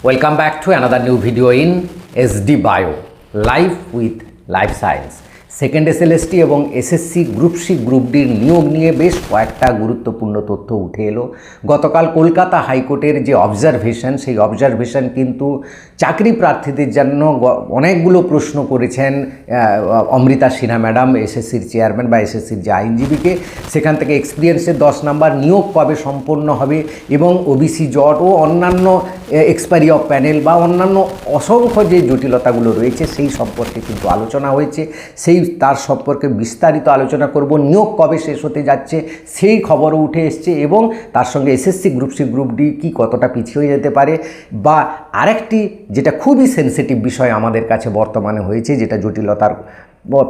Welcome back to another new video in SD Bio, Life with Life Science. Second SLST এবং SSC group C group ডির নিয়োগ নিয়ে বেশ কয়েকটা গুরুত্বপূর্ণ তথ্য উঠে এলো। গতকাল কলকাতা হাইকোর্টের যে অবজারভেশন, সেই অবজারভেশন কিন্তু চাকরি প্রার্থীদের জন্য অনেকগুলো প্রশ্ন করেছেন অমৃতা সিনহা ম্যাডাম, এসএসসির চেয়ারম্যান বা এসএসসির যে আইনজীবীকে। সেখান থেকে এক্সপিরিয়েন্সের 10 নাম্বার, নিয়োগ কবে সম্পন্ন হবে এবং ওবিসি জট ও অন্যান্য এক্সপায়ারি অফ প্যানেল বা অন্যান্য অসংখ্য যে জটিলতাগুলো রয়েছে সেই সম্পর্কে কিন্তু আলোচনা হয়েছে। তার সম্পর্কে বিস্তারিত আলোচনা করব। নিয়োগ কবে শেষ হতে যাচ্ছে সেই খবরও উঠে এসছে এবং তার সঙ্গে SSC group C group D কি কতটা পিছিয়ে যেতে পারে, বা আরেকটি যেটা খুবই সেনসিটিভ বিষয় আমাদের কাছে বর্তমানে হয়েছে, যেটা জটিলতার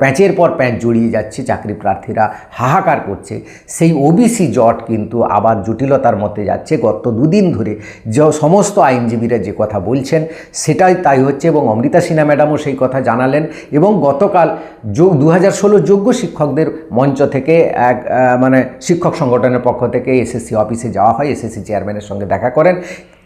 প্যাঁচের পর প্যাঁচ জড়িয়ে যাচ্ছে, চাকরি প্রার্থীরা হাহাকার করছে, সেই ওবিসি জট কিন্তু আবার জটিলতার মধ্যে যাচ্ছে। গত দুদিন ধরে যে সমস্ত আইনজীবীরা যে কথা বলছেন সেটাই তাই হচ্ছে এবং অমৃতা সিনহা ম্যাডামও সেই কথা জানালেন। এবং গতকাল 2016 যোগ্য শিক্ষকদের মঞ্চ থেকে শিক্ষক সংগঠনের পক্ষ থেকে এসএসসি অফিসে যাওয়া হয়, এসএসসি চেয়ারম্যানের সঙ্গে দেখা করেন।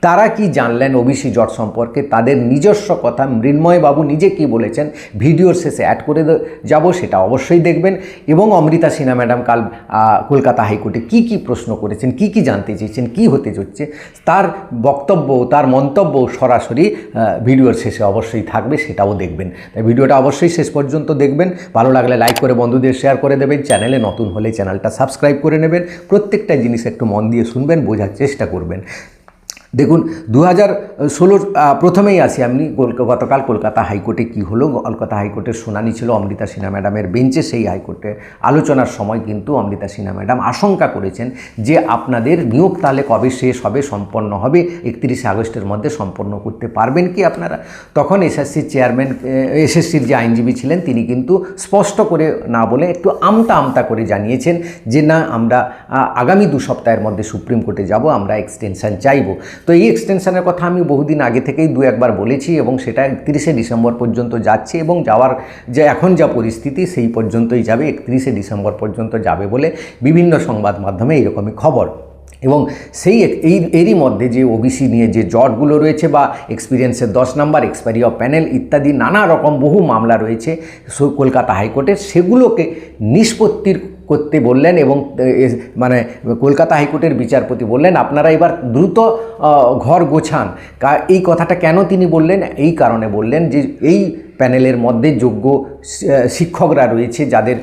তারা কি জানলেন ওবিসি জট সম্পর্কে, তাদের নিজস্ব কথা মৃন্ময়বাবু নিজে কি বলেছেন, ভিডিওর শেষে অ্যাড করে যাব, সেটা অবশ্যই দেখবেন। এবং অমৃতা সিনহা ম্যাডাম কাল কলকাতা হাইকোর্টে কি প্রশ্ন করেছেন, কি জানতে চেয়েছেন, কি হতে চলছে, তার বক্তব্য, তার মন্তব্য সরাসরি ভিডিওর শেষে অবশ্যই থাকবে, সেটাও দেখবেন। তাই ভিডিওটা অবশ্যই শেষ পর্যন্ত দেখবেন। ভালো লাগলে লাইক করে বন্ধুদের শেয়ার করে দেবেন, চ্যানেলে নতুন হলে চ্যানেলটা সাবস্ক্রাইব করে নেবেন। প্রত্যেকটা জিনিস একটু মন দিয়ে শুনবেন, বোঝার চেষ্টা করবেন। দেখুন, 2016 প্রথমেই আসি আমি, গতকাল কলকাতা হাইকোর্টে কি হলো। কলকাতা হাইকোর্টের শুনানি ছিল অমৃতা সিনহা ম্যাডামের বেঞ্চে। সেই হাইকোর্টে আলোচনার সময় কিন্তু অমৃতা সিনহা ম্যাডাম আশঙ্কা করেছেন যে আপনাদের নিয়োগ তাহলে কবে শেষ হবে, সম্পন্ন হবে, 31শে আগস্টের মধ্যে সম্পন্ন করতে পারবেন কি আপনারা। তখন এসএসসির চেয়ারম্যান, এসএসসির যে আইনজীবী ছিলেন, তিনি কিন্তু স্পষ্ট করে না বলে একটু আমতা করে জানিয়েছেন যে না, আমরা আগামী 2 সপ্তাহের মধ্যে সুপ্রিম কোর্টে যাব, আমরা এক্সটেনশন চাইব। তো এই এক্সটেনশনের কথা আমি বহুদিন আগে থেকেই 2-1বার বলেছি এবং সেটা 31শে ডিসেম্বর পর্যন্ত যাচ্ছে এবং যাওয়ার যে এখন যা পরিস্থিতি সেই পর্যন্তই যাবে, 31শে ডিসেম্বর পর্যন্ত যাবে বলে বিভিন্ন সংবাদ মাধ্যমে এইরকমই খবর। এবং এরই মধ্যে যে ওবিসি নিয়ে যে জটগুলো রয়েছে বা এক্সপিরিয়েন্সের 10 নাম্বার, এক্সপায়ারি অফ প্যানেল ইত্যাদি নানা রকম বহু মামলা রয়েছে কলকাতা হাইকোর্টের, সেগুলোকে নিষ্পত্তির করতে বললেন এবং কলকাতা হাইকোর্টের বিচারপতি বললেন আপনারা এবার দ্রুত ঘর গোছান। এই কথাটা কেন তিনি বললেন? এই কারণে বললেন যে এই প্যানেলের মধ্যে যোগ্য শিক্ষকরা রয়েছে যাদের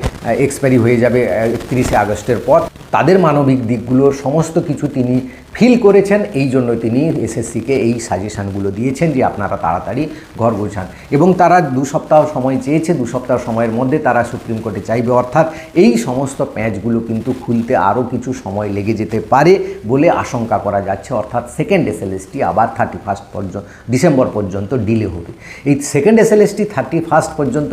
এক্সপায়ারি হয়ে যাবে 31শে আগস্টের পর, তাদের মানবিক দিকগুলোর সমস্ত কিছু তিনি ফিল করেছেন। এই জন্য তিনি এসএসসিকে এই সাজেশানগুলো দিয়েছেন যে আপনারা তাড়াতাড়ি ঘর গোছান। এবং তারা 2 সপ্তাহ সময় চেয়েছে, 2 সপ্তাহ সময়ের মধ্যে তারা সুপ্রিম কোর্টে চাইবে। অর্থাৎ এই সমস্ত প্যাঁচগুলো কিন্তু খুলতে আরও কিছু সময় লেগে যেতে পারে বলে আশঙ্কা করা যাচ্ছে। অর্থাৎ সেকেন্ড এসএলএসটি আবার 31 ডিসেম্বর পর্যন্ত ডিলে হবে। এই সেকেন্ড এসএলএসটি 31 পর্যন্ত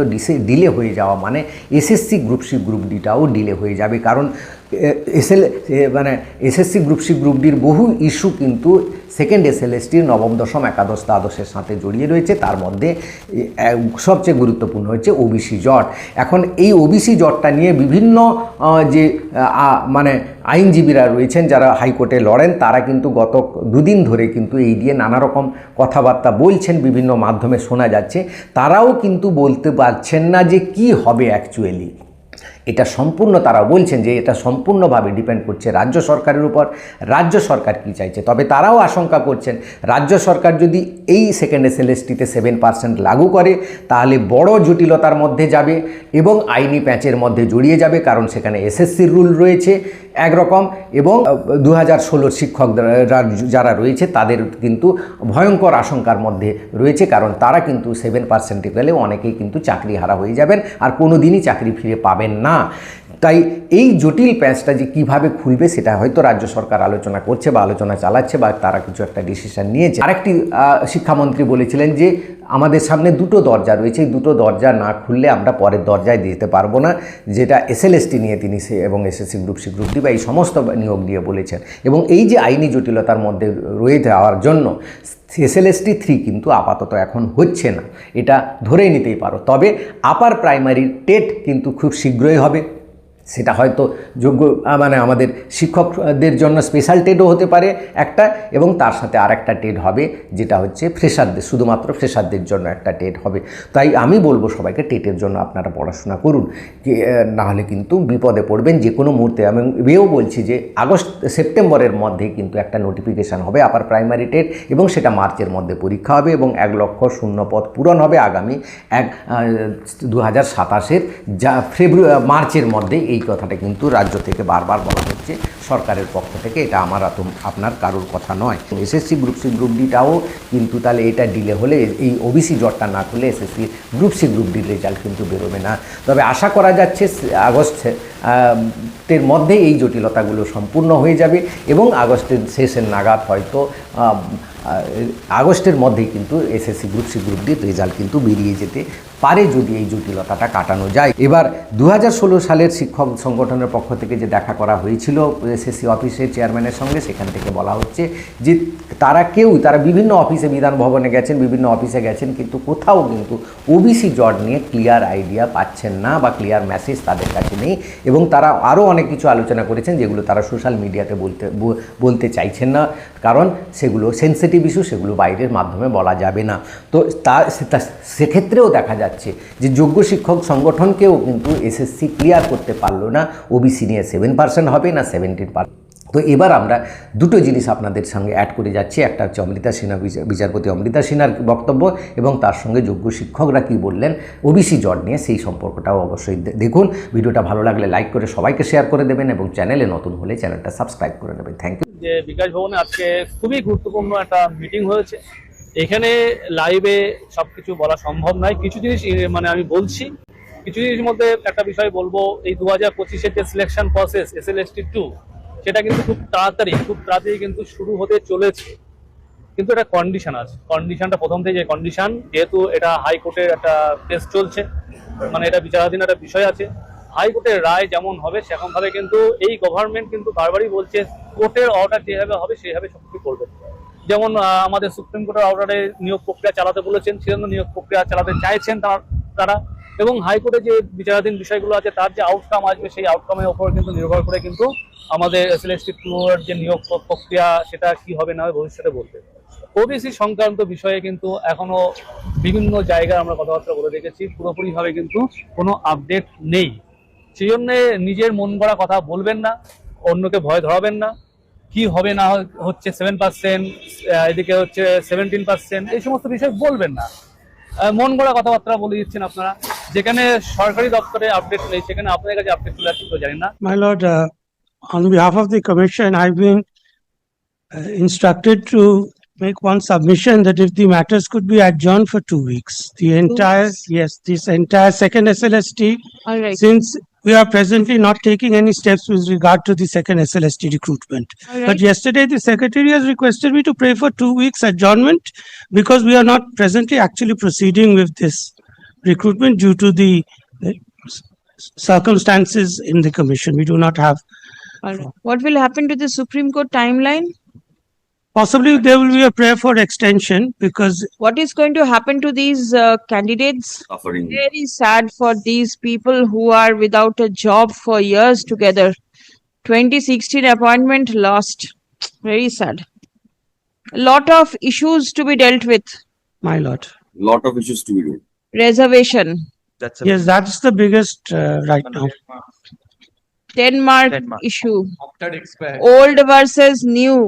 ডিলে হয়ে যাওয়া মানে এসএসসি গ্রুপ সি গ্রুপ ডিটাও ডিলে হয়ে যাবে। কারণ এসএসসি গ্রুপ সি গ্রুপ ডির বহু ইস্যু কিন্তু সেকেন্ড এসএলএসটির নবম, দশম, একাদশ, দ্বাদশের সাথে জড়িয়ে রয়েছে। তার মধ্যে সবচেয়ে গুরুত্বপূর্ণ হচ্ছে ওবিসি জট। এখন এই ওবিসি জটটা নিয়ে বিভিন্ন যে আইনজীবীরা রয়েছেন যারা হাইকোর্টে লড়েন, তারা কিন্তু গত 2 দিন ধরে কিন্তু এই দিয়ে নানা রকম কথাবার্তা বলছেন, বিভিন্ন মাধ্যমে শোনা যাচ্ছে। তারাও কিন্তু বলতে পারছেন না যে কি হবে অ্যাকচুয়ালি। এটা সম্পূর্ণ, তারা বলছেন যে এটা সম্পূর্ণভাবে ডিপেন্ড করছে রাজ্য সরকারের উপর, রাজ্য সরকার কী চাইছে। তবে তারাও আশঙ্কা করছেন রাজ্য সরকার যদি এই সেকেন্ড এসএলএসটিতে 7% লাগু করে তাহলে বড় জটিলতার মধ্যে যাবে এবং আইনি প্যাঁচের মধ্যে জড়িয়ে যাবে। কারণ সেখানে এসএসসির রুল রয়েছে একরকম এবং 2016 শিক্ষক যারা রয়েছে তাদের কিন্তু ভয়ঙ্কর আশঙ্কার মধ্যে রয়েছে। কারণ তারা কিন্তু 7% গেলে অনেকেই কিন্তু চাকরি হারা হয়ে যাবেন আর কোনো দিনই চাকরি ফিরে পাবেন না। তাই এই জটিল প্যাঁচটা যে কীভাবে খুলবে সেটা হয়তো রাজ্য সরকার আলোচনা করছে বা আলোচনা চালাচ্ছে বা তারা কিছু একটা ডিসিশন নিয়েছে। আরেকটি শিক্ষামন্ত্রী বলেছিলেন যে আমাদের সামনে 2টো দরজা রয়েছে, এই 2টো দরজা না খুললে আমরা পরের দরজায় যেতে পারবো না, যেটা এসএলএসটি নিয়ে তিনি এবং SSC group C group D বা এই সমস্ত নিয়োগ নিয়ে বলেছেন। এবং এই যে আইনি জটিলতার মধ্যে রয়ে যাওয়ার জন্য এসএলএসটি 3 কিন্তু আপাতত এখন হচ্ছে না, এটা ধরেই নিতেই পারো। তবে আপার প্রাইমারি টেট কিন্তু খুব শীঘ্রই হবে। সেটা হয়তো যোগ্য মানে আমাদের শিক্ষকদের জন্য স্পেশাল টেটও হতে পারে একটা, এবং তার সাথে আর একটা টেট হবে যেটা হচ্ছে ফ্রেশারদের, শুধুমাত্র ফ্রেশারদের জন্য একটা টেট হবে। তাই আমি বলবো সবাইকে টেটের জন্য আপনারা পড়াশোনা করুন, নাহলে কিন্তু বিপদে পড়বেন যে কোনো মুহূর্তে। আমি এও বলছি যে সেপ্টেম্বরের মধ্যে কিন্তু একটা নোটিফিকেশান হবে আপার প্রাইমারি টেট, এবং সেটা মার্চের মধ্যে পরীক্ষা হবে এবং 1 লক্ষ শূন্য পদ পূরণ হবে আগামী 2027-এর মার্চের মধ্যে। এই কথাটা কিন্তু রাজ্য থেকে বারবার বলা হচ্ছে, সরকারের পক্ষ থেকে, এটা আমার আপনার কারোর কথা নয়। এসএসসি গ্রুপ সি গ্রুপ ডিটাও কিন্তু তাহলে এটা ডিলে হলে, এই ওবিসি জটটা না খুলে এসএসসি গ্রুপ সি গ্রুপ ডির রেজাল্ট কিন্তু বেরোবে না। তবে আশা করা যাচ্ছে আগস্টের মধ্যে এই জটিলতাগুলো সম্পূর্ণ হয়ে যাবে এবং আগস্টের শেষের নাগাদ হয়তো আগস্টের মধ্যেই কিন্তু এসএসসি গ্রুপ সি গ্রুপ ডির রেজাল্ট কিন্তু বেরিয়ে যেতে পারে, যদি এই জটিলতাটা কাটানো যায়। এবার 2016 সালের শিক্ষক সংগঠনের পক্ষ থেকে যে দেখা করা হয়েছিল এসএসসি অফিসের চেয়ারম্যানের সঙ্গে, সেখান থেকে বলা হচ্ছে যে তারা বিভিন্ন অফিসে, বিধান ভবনে গেছেন, বিভিন্ন অফিসে গেছেন, কিন্তু কোথাও কিন্তু ওবিসি জট নিয়ে ক্লিয়ার আইডিয়া পাচ্ছেন না বা ক্লিয়ার মেসেজ তাদের কাছে নেই, এবং তারা আরও অনেক কিছু আলোচনা করেছেন যেগুলো তারা সোশ্যাল মিডিয়াতে বলতে চাইছেন না, কারণ সেগুলো সেনসিটিভ ইস্যু, সেগুলো বাইরের মাধ্যমে বলা যাবে না। তো সেক্ষেত্রেও দেখা যাচ্ছে যে যোগ্য শিক্ষক সংগঠনকেও কিন্তু এসএসসি ক্লিয়ার করতে পারলো না ওবিসি নিয়ে 7% হবে না 17%। তো এবার আমরা দুটো জিনিস আপনাদের সঙ্গে অ্যাড করে যাচ্ছি, একটা হচ্ছে অমৃতা সিনহা, বিচারপতি অমৃতা সিনহার বক্তব্য, এবং তার সঙ্গে যোগ্য শিক্ষকরা কী বললেন ওবিসি জট নিয়ে, সেই সম্পর্কটাও অবশ্যই দেখুন। ভিডিওটা ভালো লাগলে লাইক করে সবাইকে শেয়ার করে দেবেন, এবং চ্যানেলে নতুন হলে চ্যানেলটা সাবস্ক্রাইব করে নেবেন। Thank you. যে বিকাশ ভবনে আজকে খুবই গুরুত্বপূর্ণ একটা মিটিং হয়েছে। এখানে লাইভে সবকিছু বলা সম্ভব নয়, কিছু জিনিস মানে আমি বলছি, কিছু জিনিসের মধ্যে একটা বিষয় বলবো। এই 2025-এর যে সিলেকশন প্রসেস SLST 2, সেটা কিন্তু খুব তাড়াতাড়ি কিন্তু শুরু হতে চলেছে, কিন্তু একটা কন্ডিশন আছে। কন্ডিশনটা প্রথম থেকে যে কন্ডিশন, যেহেতু এটা হাইকোর্টের একটা কেস চলছে, মানে এটা বিচারাধীন একটা বিষয় আছে, হাইকোর্টের রায় যেমন হবে সেরকম ভাবে কিন্তু এই গভর্নমেন্ট কিন্তু বারবারই বলছে কোর্টের অর্ডার যেভাবে হবে সেইভাবে সবকিছু করবে। যেমন আমাদের সুপ্রিম কোর্টের অর্ডারে নিয়োগ প্রক্রিয়া চালাতে বলেছেন, সেজন্য নিয়োগ প্রক্রিয়া চালাতে চাইছেন তারা, এবং হাইকোর্টে যে বিচারাধীন বিষয়গুলো আছে তার যে আউটকাম আসবে সেই আউটকামের উপর কিন্তু নির্ভর করে কিন্তু আমাদের SLST 2 এর যে নিয়োগ প্রক্রিয়া সেটা কি হবে না হবে ভবিষ্যতে বলতে। ওবিসি সংক্রান্ত বিষয়ে কিন্তু এখনো বিভিন্ন জায়গায় আমরা কথাবার্তা বলে দেখেছি, পুরোপুরিভাবে কিন্তু কোনো আপডেট নেই। সেই জন্য নিজের মন গড়া কথা বলবেন না, অন্যকে ভয় ধরাবেন না। কি হবে না হচ্ছে 7%, এদিকে হচ্ছে 17%, এই সমস্ত বিষয় বলবেন না। মন গড়া কথাবার্তা বলে দিচ্ছেন আপনারা, যেখানে সরকারি দপ্তরে আপডেট নেই সেখানে আপনাদের কাছে আপডেট চলে আসছে জানি না। My Lord, on behalf of the Commission, I've been instructed to make one submission that if the matters could be adjourned for 2 weeks, this entire second SLST, All right. since we are presently not taking any steps with regard to the second SLST recruitment. All But right. yesterday, the Secretary has requested me to pray for 2 weeks adjournment because we are not presently actually proceeding with this recruitment due to the circumstances in the Commission. We do not have. All right. What will happen to the Supreme Court timeline? Possibly there will be a prayer for extension because What is going to happen to these candidates? Very sad for these people who are without a job for years together. 2016 appointment lost. Very sad. A lot of issues to be dealt with. my lord. Lot of issues to be done. Reservation. Yes, that's the biggest right now. Denmark issue. Old versus new.